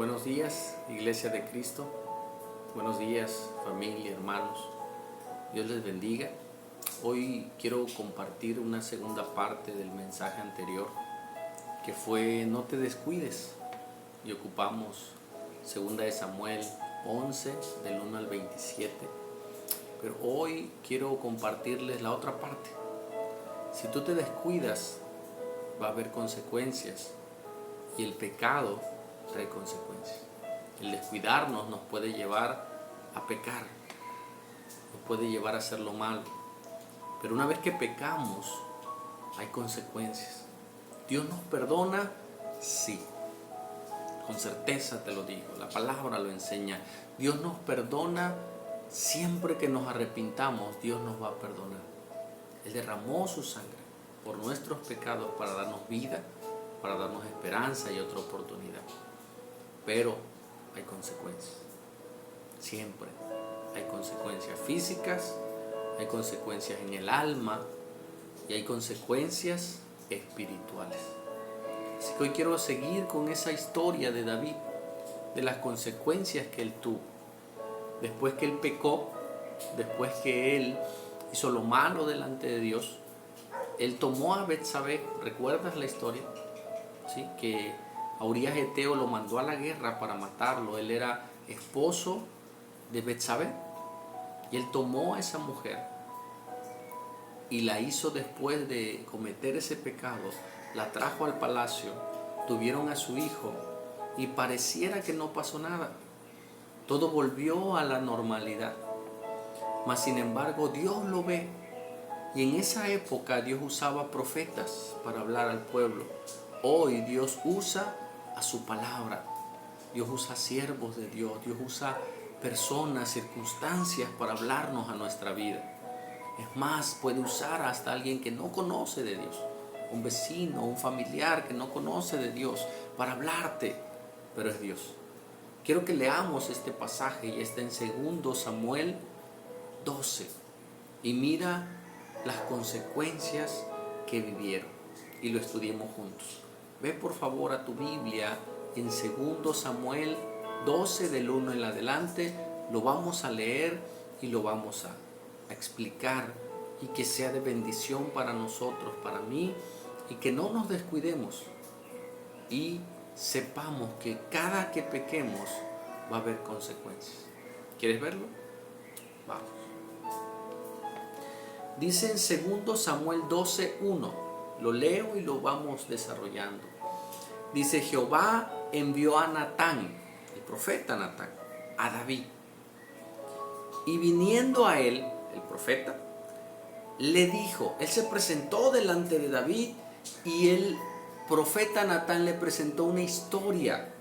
Buenos días, Iglesia de Cristo. Buenos días, familia, hermanos. Dios les bendiga. Hoy quiero compartir una segunda parte del mensaje anterior, que fue no te descuides. Y ocupamos 2 de Samuel 11, del 1 al 27. Pero hoy quiero compartirles la otra parte. Si tú te descuidas, va a haber consecuencias. Y el pecado trae consecuencias. El descuidarnos nos puede llevar a pecar, nos puede llevar a hacer lo malo. Pero una vez que pecamos, hay consecuencias. ¿Dios nos perdona? Sí. Con certeza te lo digo, la palabra lo enseña. Dios nos perdona siempre que nos arrepintamos. Dios nos va a perdonar. Él derramó su sangre por nuestros pecados para darnos vida, para darnos esperanza y otra oportunidad. Pero hay consecuencias. Siempre hay consecuencias físicas, hay consecuencias en el alma y hay consecuencias espirituales. Así que hoy quiero seguir con esa historia de David, de las consecuencias que él tuvo. Después que él pecó, después que él hizo lo malo delante de Dios, él tomó a Betsabé. ¿Recuerdas la historia? ¿Sí? Que a Urías Eteo lo mandó a la guerra para matarlo. Él era esposo de Betsabé y él tomó a esa mujer y la hizo, después de cometer ese pecado, la trajo al palacio, tuvieron a su hijo y pareciera que no pasó nada. Todo volvió a la normalidad. Mas sin embargo Dios lo ve, y en esa época Dios usaba profetas para hablar al pueblo. Hoy Dios usa a su palabra. Dios usa siervos de Dios. Dios usa personas, circunstancias para hablarnos a nuestra vida. Es más, puede usar hasta alguien que no conoce de Dios, un vecino, un familiar que no conoce de Dios, para hablarte, pero es Dios. Quiero que leamos este pasaje, y está en 2 Samuel 12, y mira las consecuencias que vivieron, y lo estudiemos juntos. Ve por favor a tu Biblia en 2 Samuel 12, del 1 en adelante. Lo vamos a leer y lo vamos a explicar, y que sea de bendición para nosotros, para mí, y que no nos descuidemos y sepamos que cada que pequemos va a haber consecuencias. ¿Quieres verlo? Vamos. Dice en 2 Samuel 12, 1. Lo leo y lo vamos desarrollando. Dice: Jehová envió a Natán, el profeta Natán, a David. Y viniendo a él, el profeta, le dijo, él se presentó delante de David, y el profeta Natán le presentó una historia,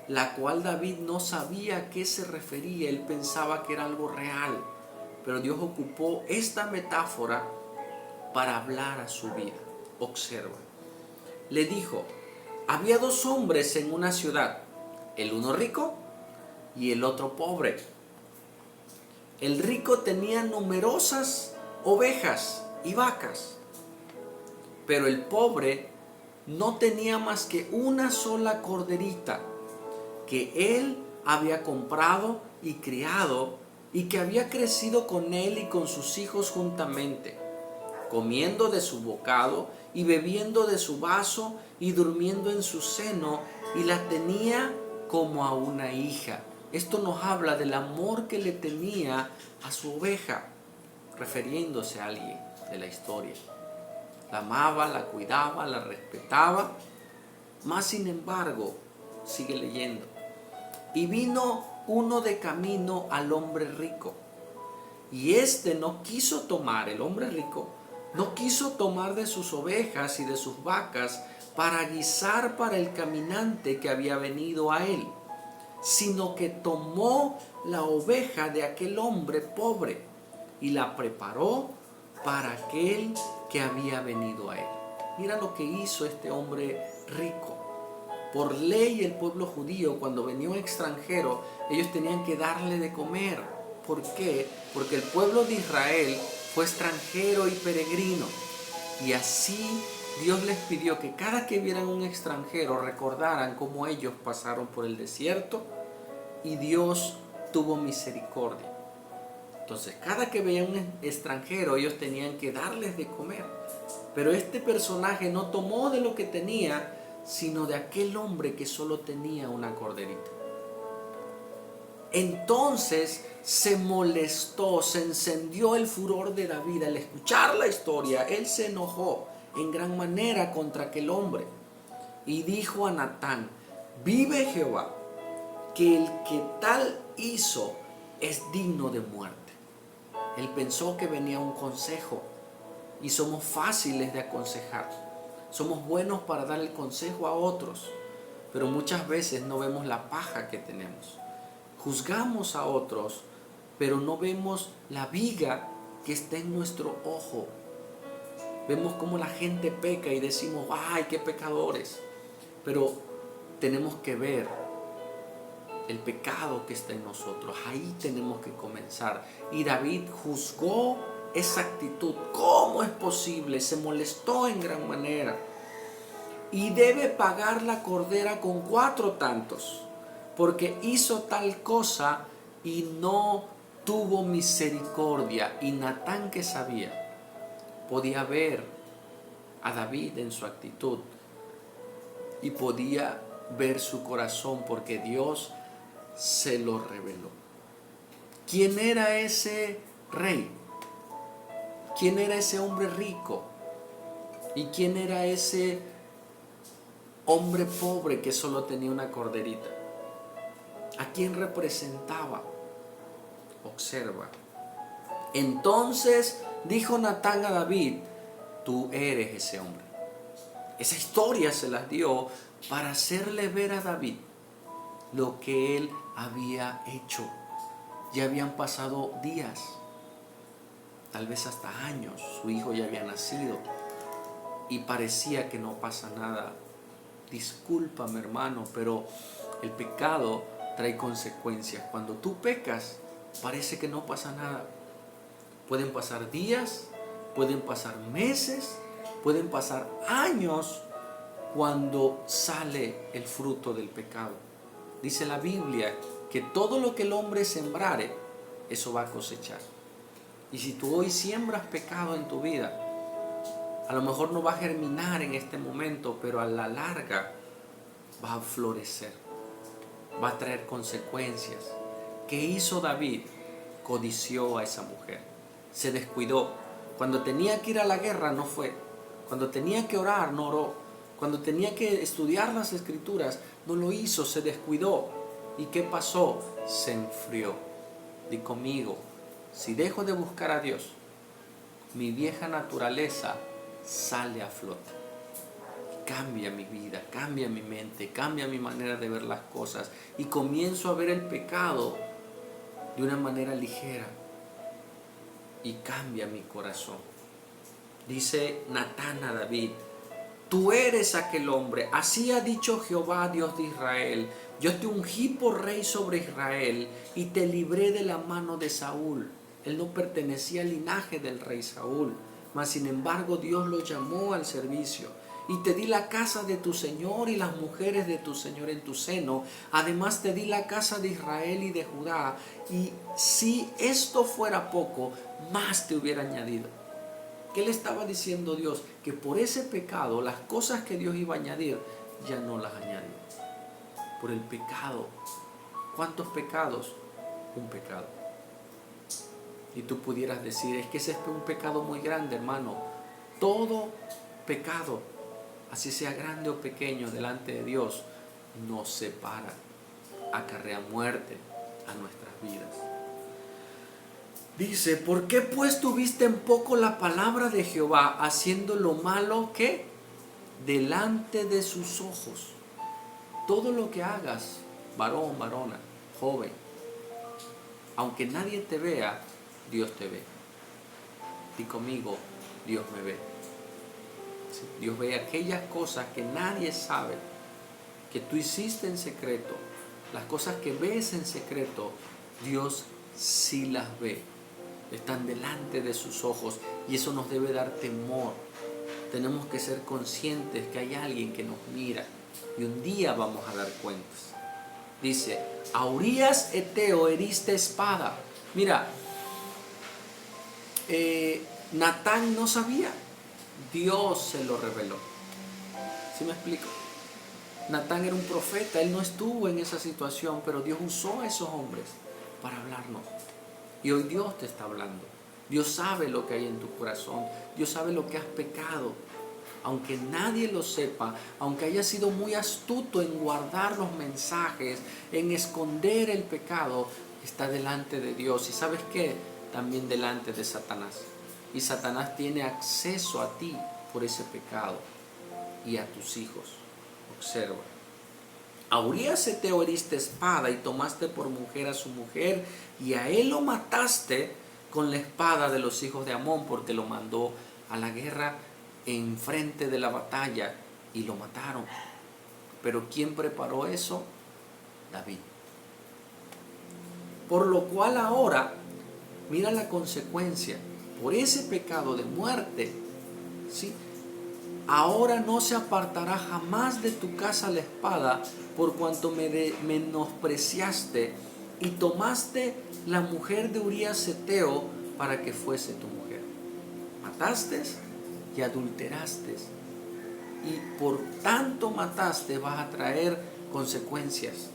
la cual David no sabía a qué se refería. Él pensaba que era algo real, pero Dios ocupó esta metáfora para hablar a su vida. Observa. Le dijo: había 2 hombres en una ciudad, el uno rico y el otro pobre. El rico tenía numerosas ovejas y vacas, pero el pobre no tenía más que una sola corderita que él había comprado y criado, y que había crecido con él y con sus hijos juntamente, comiendo de su bocado y bebiendo de su vaso y durmiendo en su seno, y la tenía como a una hija. Esto nos habla del amor que le tenía a su oveja, refiriéndose a alguien de la historia. La amaba, la cuidaba, la respetaba. Mas sin embargo, sigue leyendo. Y vino uno de camino al hombre rico, y éste no quiso tomar, el hombre rico no quiso tomar de sus ovejas y de sus vacas para guisar para el caminante que había venido a él, sino que tomó la oveja de aquel hombre pobre y la preparó para aquel que había venido a él. Mira lo que hizo este hombre rico. Por ley, el pueblo judío, cuando venía un extranjero, ellos tenían que darle de comer. ¿Por qué? Porque el pueblo de Israel fue extranjero y peregrino, y así Dios les pidió que cada que vieran un extranjero recordaran cómo ellos pasaron por el desierto y Dios tuvo misericordia. Entonces, cada que veían un extranjero, ellos tenían que darles de comer. Pero este personaje no tomó de lo que tenía, sino de aquel hombre que solo tenía una corderita. Entonces se molestó, se encendió el furor de David al escuchar la historia. Él se enojó en gran manera contra aquel hombre y dijo a Natán: vive Jehová, que el que tal hizo es digno de muerte. Él pensó que venía un consejo, y somos fáciles de aconsejar. Somos buenos para dar el consejo a otros, pero muchas veces no vemos la paja que tenemos. Juzgamos a otros, pero no vemos la viga que está en nuestro ojo. Vemos cómo la gente peca y decimos: ¡ay, qué pecadores! Pero tenemos que ver el pecado que está en nosotros. Ahí tenemos que comenzar. Y David juzgó esa actitud. ¿Cómo es posible? Se molestó en gran manera. Y debe pagar la cordera con 4 tantos, porque hizo tal cosa y no tuvo misericordia. Y Natán, que sabía, podía ver a David en su actitud y podía ver su corazón, porque Dios se lo reveló. ¿Quién era ese rey? ¿Quién era ese hombre rico? ¿Y quién era ese hombre pobre que solo tenía una corderita? ¿A quién representaba? Observa. Entonces dijo Natán a David: tú eres ese hombre. Esa historia se las dio para hacerle ver a David lo que él había hecho. Ya habían pasado días, tal vez hasta años. Su hijo ya había nacido y parecía que no pasa nada. Discúlpame, hermano, pero el pecado trae consecuencias. Cuando tú pecas, parece que no pasa nada. Pueden pasar días, pueden pasar meses, pueden pasar años cuando sale el fruto del pecado. Dice la Biblia que todo lo que el hombre sembrare, eso va a cosechar. Y si tú hoy siembras pecado en tu vida, a lo mejor no va a germinar en este momento, pero a la larga va a florecer, va a traer consecuencias. ¿Qué hizo David? Codició a esa mujer, se descuidó. Cuando tenía que ir a la guerra no fue, cuando tenía que orar no oró, cuando tenía que estudiar las escrituras no lo hizo, se descuidó. ¿Y qué pasó? Se enfrió. Di conmigo: si dejo de buscar a Dios, mi vieja naturaleza sale a flote. Cambia mi vida, cambia mi mente, cambia mi manera de ver las cosas y comienzo a ver el pecado de una manera ligera y cambia mi corazón. Dice Natán a David: tú eres aquel hombre, así ha dicho Jehová, Dios de Israel: yo te ungí por rey sobre Israel y te libré de la mano de Saúl. Él no pertenecía al linaje del rey Saúl, mas sin embargo Dios lo llamó al servicio. Y te di la casa de tu Señor y las mujeres de tu Señor en tu seno. Además te di la casa de Israel y de Judá. Y si esto fuera poco, más te hubiera añadido. ¿Qué le estaba diciendo Dios? Que por ese pecado, las cosas que Dios iba a añadir, ya no las añadió. Por el pecado. ¿Cuántos pecados? Un pecado. Y tú pudieras decir: es que ese es un pecado muy grande, hermano. Todo pecado, así sea grande o pequeño, delante de Dios, nos separa, acarrea muerte a nuestras vidas. Dice: ¿por qué pues tuviste en poco la palabra de Jehová, haciendo lo malo que delante de sus ojos? Todo lo que hagas, varón, varona, joven, aunque nadie te vea, Dios te ve. Y conmigo, Dios me ve. ¿Sí? Dios ve aquellas cosas que nadie sabe, que tú hiciste en secreto. Las cosas que ves en secreto, Dios sí las ve. Están delante de sus ojos y eso nos debe dar temor. tenemos que ser conscientes que hay alguien que nos mira y un día vamos a dar cuentas. Dice, a Urías Eteo heriste espada. Mira, Natán no sabía, Dios se lo reveló. ¿Sí me explico? Natán era un profeta, él no estuvo en esa situación, pero Dios usó a esos hombres para hablarnos. Y hoy Dios te está hablando. Dios sabe lo que hay en tu corazón, Dios sabe lo que has pecado. Aunque nadie lo sepa, aunque haya sido muy astuto en guardar los mensajes, en esconder el pecado, está delante de Dios. ¿Y sabes qué? También delante de Satanás. Y Satanás tiene acceso a ti por ese pecado y a tus hijos. Observa. A Urías Eteo heriste espada y tomaste por mujer a su mujer y a él lo mataste con la espada de los hijos de Amón, porque lo mandó a la guerra en frente de la batalla y lo mataron. Pero ¿quién preparó eso? David. Por lo cual ahora, mira la consecuencia, por ese pecado de muerte, ¿sí? Ahora no se apartará jamás de tu casa la espada, por cuanto me menospreciaste y tomaste la mujer de Urías Eteo para que fuese tu mujer. Mataste y adulteraste, y por tanto mataste, vas a traer consecuencias.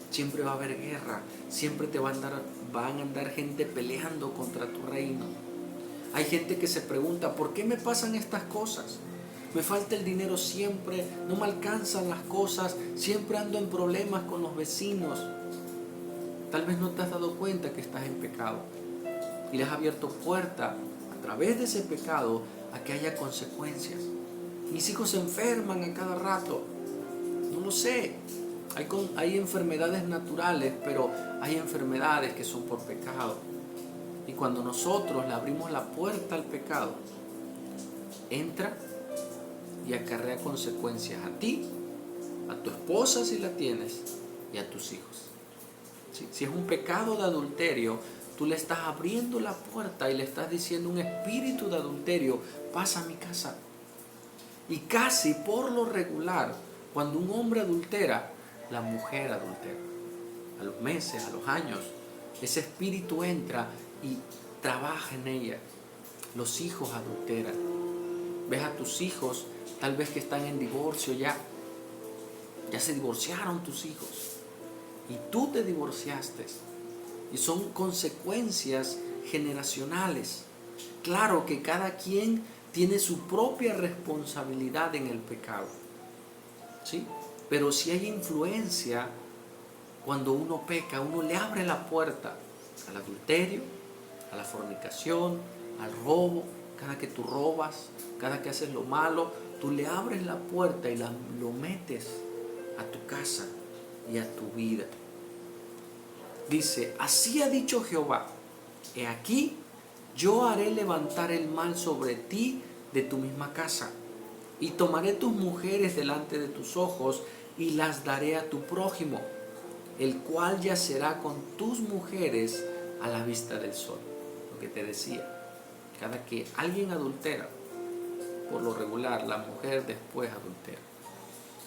Siempre va a haber guerra, siempre van a andar gente peleando contra tu reino. Hay gente que se pregunta, ¿por qué me pasan estas cosas? Me falta el dinero siempre, no me alcanzan las cosas, siempre ando en problemas con los vecinos. Tal vez no te has dado cuenta que estás en pecado y le has abierto puerta a través de ese pecado a que haya consecuencias. Mis hijos se enferman a cada rato, no lo sé. Hay enfermedades naturales, pero hay enfermedades que son por pecado. Y cuando nosotros le abrimos la puerta al pecado, entra y acarrea consecuencias a ti, a tu esposa si la tienes, y a tus hijos. Si es un pecado de adulterio, tú le estás abriendo la puerta y le estás diciendo, un espíritu de adulterio pasa a mi casa. Y casi por lo regular, cuando un hombre adultera, la mujer adultera. A los meses, a los años, ese espíritu entra y trabaja en ella. Los hijos adulteran. Ves a tus hijos, tal vez que están en divorcio ya se divorciaron tus hijos. Y tú te divorciaste. Y son consecuencias generacionales. Claro que cada quien tiene su propia responsabilidad en el pecado, ¿sí? Pero si hay influencia, cuando uno peca, uno le abre la puerta al adulterio, a la fornicación, al robo. Cada que tú robas, cada que haces lo malo, tú le abres la puerta y lo metes a tu casa y a tu vida. Dice, así ha dicho Jehová, he aquí, yo haré levantar el mal sobre ti de tu misma casa, y tomaré tus mujeres delante de tus ojos, y las daré a tu prójimo, el cual yacerá con tus mujeres a la vista del sol. Lo que te decía, cada que alguien adultera, por lo regular la mujer después adultera.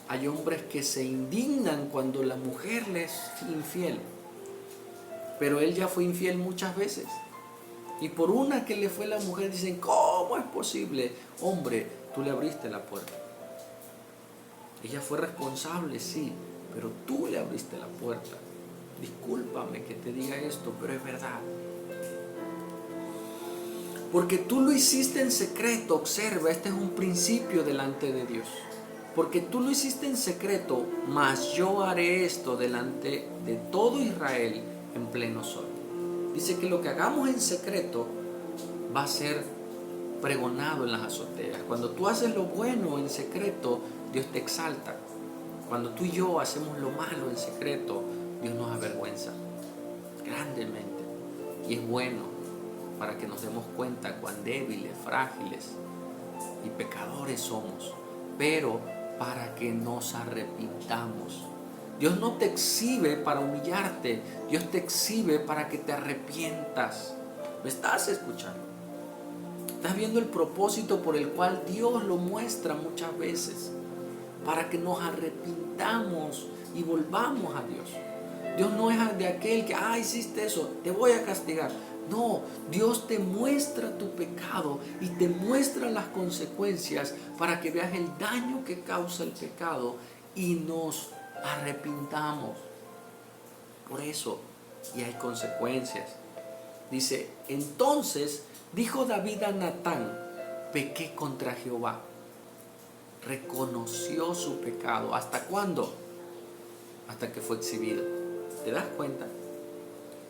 Hay hombres que se indignan cuando la mujer les es infiel, pero él ya fue infiel muchas veces. Y por una que le fue la mujer, dicen, ¿cómo es posible? Hombre, tú le abriste la puerta. Ella fue responsable, sí, pero tú le abriste la puerta. Discúlpame que te diga esto, pero es verdad. Porque tú lo hiciste en secreto. Observa, este es un principio delante de Dios. Porque tú lo hiciste en secreto, mas yo haré esto delante de todo Israel en pleno sol. Dice que lo que hagamos en secreto va a ser pregonado en las azoteas. Cuando tú haces lo bueno en secreto, Dios te exalta. Cuando tú y yo hacemos lo malo en secreto, Dios nos avergüenza grandemente. Y es bueno para que nos demos cuenta cuán débiles, frágiles y pecadores somos, pero para que nos arrepintamos. Dios no te exhibe para humillarte, Dios te exhibe para que te arrepientas. ¿Me estás escuchando? ¿Estás viendo el propósito por el cual Dios lo muestra muchas veces? Para que nos arrepintamos y volvamos a Dios. Dios no es de aquel que, hiciste eso, te voy a castigar. No, Dios te muestra tu pecado y te muestra las consecuencias para que veas el daño que causa el pecado y nos arrepintamos. Por eso, y hay consecuencias. Dice, entonces dijo David a Natán, pequé contra Jehová. Reconoció su pecado. ¿Hasta cuándo? Hasta que fue exhibido. ¿Te das cuenta?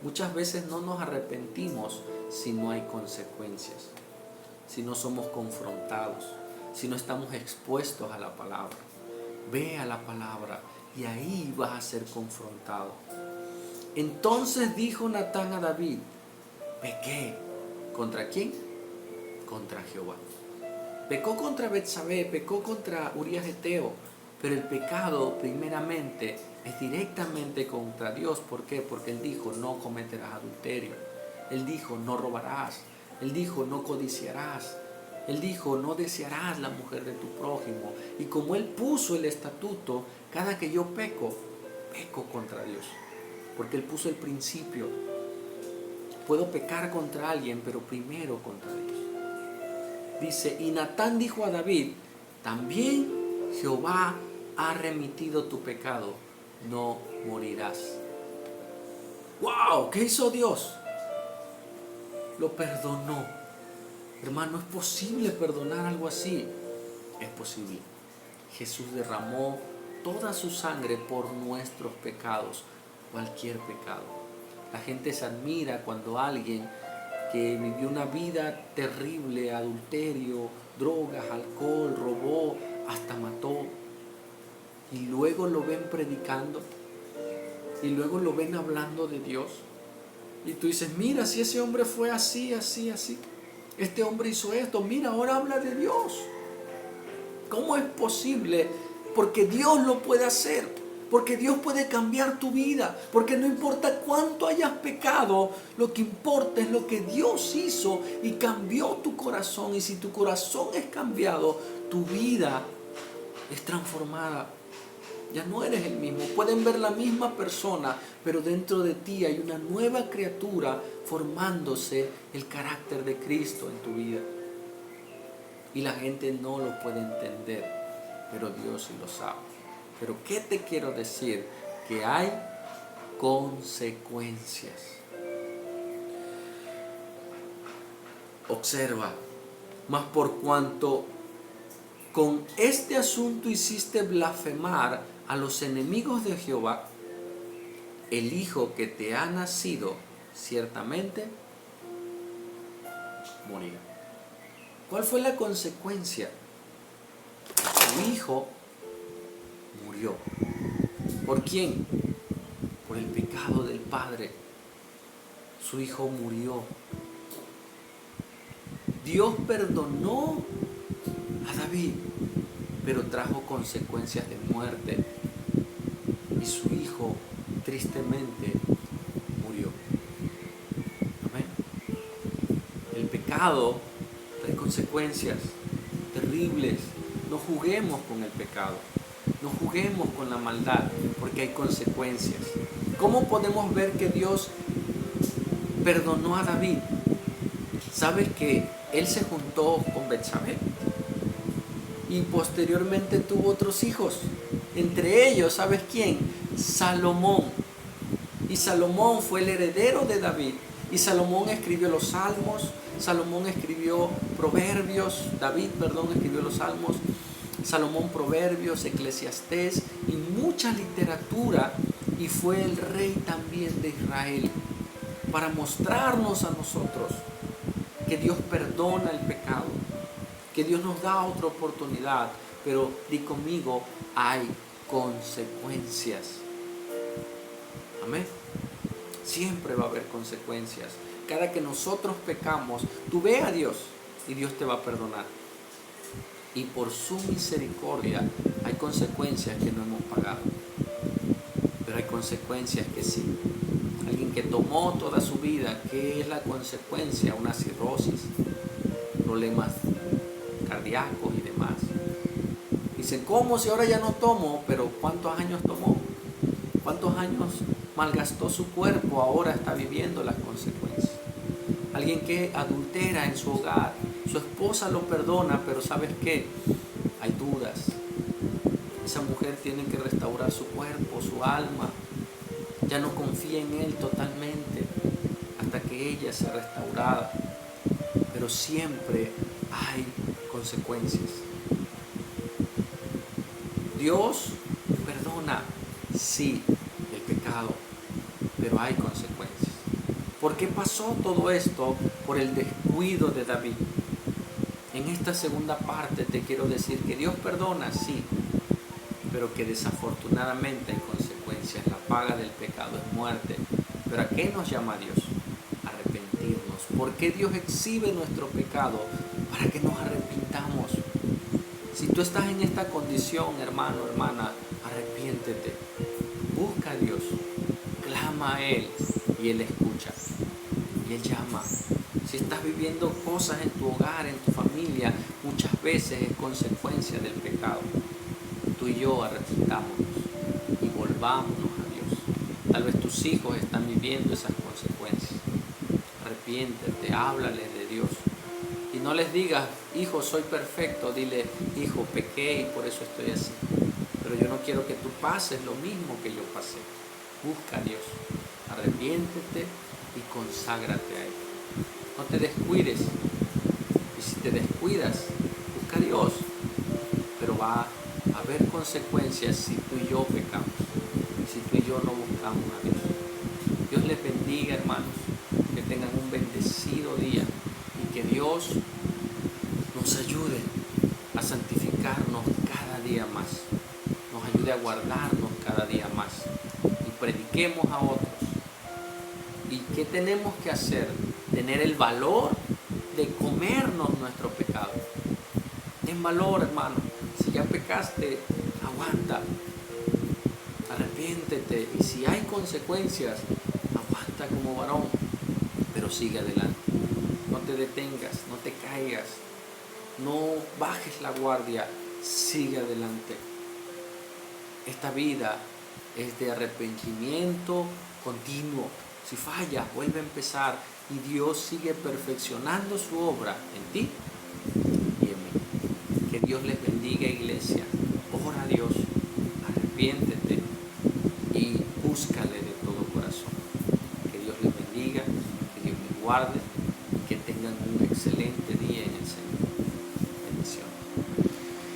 Muchas veces no nos arrepentimos si no hay consecuencias, si no somos confrontados, si no estamos expuestos a la palabra. Ve a la palabra y ahí vas a ser confrontado. Entonces dijo Natán a David, pequé. ¿Contra quién? Contra Jehová. Pecó contra Betsabé, pecó contra Urías Eteo, pero el pecado primeramente es directamente contra Dios. ¿Por qué? Porque Él dijo, no cometerás adulterio. Él dijo, no robarás. Él dijo, no codiciarás. Él dijo, no desearás la mujer de tu prójimo. Y como Él puso el estatuto, cada que yo peco contra Dios. Porque Él puso el principio. Puedo pecar contra alguien, pero primero contra Dios. Dice, y Natán dijo a David, también Jehová ha remitido tu pecado, no morirás. ¡Wow! ¿Qué hizo Dios? Lo perdonó. Hermano, ¿es posible perdonar algo así? Es posible. Jesús derramó toda su sangre por nuestros pecados, cualquier pecado. La gente se admira cuando alguien que vivió una vida terrible, adulterio, drogas, alcohol, robó, hasta mató, y luego lo ven predicando, y luego lo ven hablando de Dios, y tú dices, mira, si ese hombre fue así, así, así, este hombre hizo esto, mira, ahora habla de Dios. ¿Cómo es posible? Porque Dios lo puede hacer. Porque Dios puede cambiar tu vida. Porque no importa cuánto hayas pecado, lo que importa es lo que Dios hizo y cambió tu corazón. Y si tu corazón es cambiado, tu vida es transformada. Ya no eres el mismo. Pueden ver la misma persona, pero dentro de ti hay una nueva criatura formándose el carácter de Cristo en tu vida. Y la gente no lo puede entender, pero Dios sí lo sabe. Pero ¿qué te quiero decir? Que hay consecuencias. Observa, mas por cuanto con este asunto hiciste blasfemar a los enemigos de Jehová, el hijo que te ha nacido ciertamente morirá. ¿Cuál fue la consecuencia? Tu hijo murió. ¿Por quién? Por el pecado del padre. Su hijo murió. Dios perdonó a David, pero trajo consecuencias de muerte. Y su hijo tristemente murió. Amén. El pecado trae consecuencias terribles. No juguemos con el pecado. No juguemos con la maldad, porque hay consecuencias. ¿Cómo podemos ver que Dios perdonó a David? ¿Sabes que él se juntó con Betsabé? Y posteriormente tuvo otros hijos. Entre ellos, ¿sabes quién? Salomón. Y Salomón fue el heredero de David. Y Salomón escribió los Salmos. Salomón escribió Proverbios. Escribió los Salmos. Salomón Proverbios, Eclesiastés y mucha literatura, y fue el rey también de Israel, para mostrarnos a nosotros que Dios perdona el pecado, que Dios nos da otra oportunidad, pero di conmigo, hay consecuencias. Amén. Siempre va a haber consecuencias. Cada que nosotros pecamos, tú ve a Dios y Dios te va a perdonar. Y por su misericordia hay consecuencias que no hemos pagado. Pero hay consecuencias que sí. Alguien que tomó toda su vida, ¿qué es la consecuencia? Una cirrosis, problemas cardíacos y demás. Dicen, ¿cómo si ahora ya no tomo? Pero ¿cuántos años tomó? ¿Cuántos años malgastó su cuerpo? Ahora está viviendo las consecuencias. Alguien que adultera en su hogar, su esposa lo perdona, pero ¿sabes qué? Hay dudas. Esa mujer tiene que restaurar su cuerpo, su alma. Ya no confía en él totalmente hasta que ella sea restaurada. Pero siempre hay consecuencias. Dios perdona, sí, el pecado, pero hay consecuencias. ¿Por qué pasó todo esto? Por el descuido de David. En esta segunda parte te quiero decir que Dios perdona, sí, pero que desafortunadamente hay consecuencias. La paga del pecado es muerte. ¿Pero a qué nos llama Dios? Arrepentirnos. ¿Por qué Dios exhibe nuestro pecado? Para que nos arrepintamos. Si tú estás en esta condición, hermano, hermana, arrepiéntete. Busca a Dios. Clama a Él y Él escucha. Y Él llama. Si estás viviendo cosas en tu hogar, en tu familia, muchas veces es consecuencia del pecado. Tú y yo arrepintámonos y volvámonos a Dios. Tal vez tus hijos están viviendo esas consecuencias. Arrepiéntete, háblales de Dios. Y no les digas, hijo, soy perfecto. Dile, hijo, pequé y por eso estoy así. Pero yo no quiero que tú pases lo mismo que yo pasé. Busca a Dios. Arrepiéntete y conságrate a Él. No te descuides. Y si te descuidas, busca a Dios. Pero va a haber consecuencias si tú y yo pecamos. Si tú y yo no buscamos a Dios. Dios les bendiga, hermanos. Que tengan un bendecido día. Y que Dios nos ayude a santificarnos cada día más. Nos ayude a guardarnos cada día más. Y prediquemos a otros. ¿Y qué tenemos que hacer? Tener el valor de comernos nuestro pecado. Ten valor, hermano. Si ya pecaste, aguanta. Arrepiéntete. Y si hay consecuencias, aguanta como varón. Pero sigue adelante. No te detengas, no te caigas. No bajes la guardia. Sigue adelante. Esta vida es de arrepentimiento continuo. Si fallas, vuelve a empezar y Dios sigue perfeccionando su obra en ti y en mí. Que Dios les bendiga, iglesia. Ora a Dios, arrepiéntete.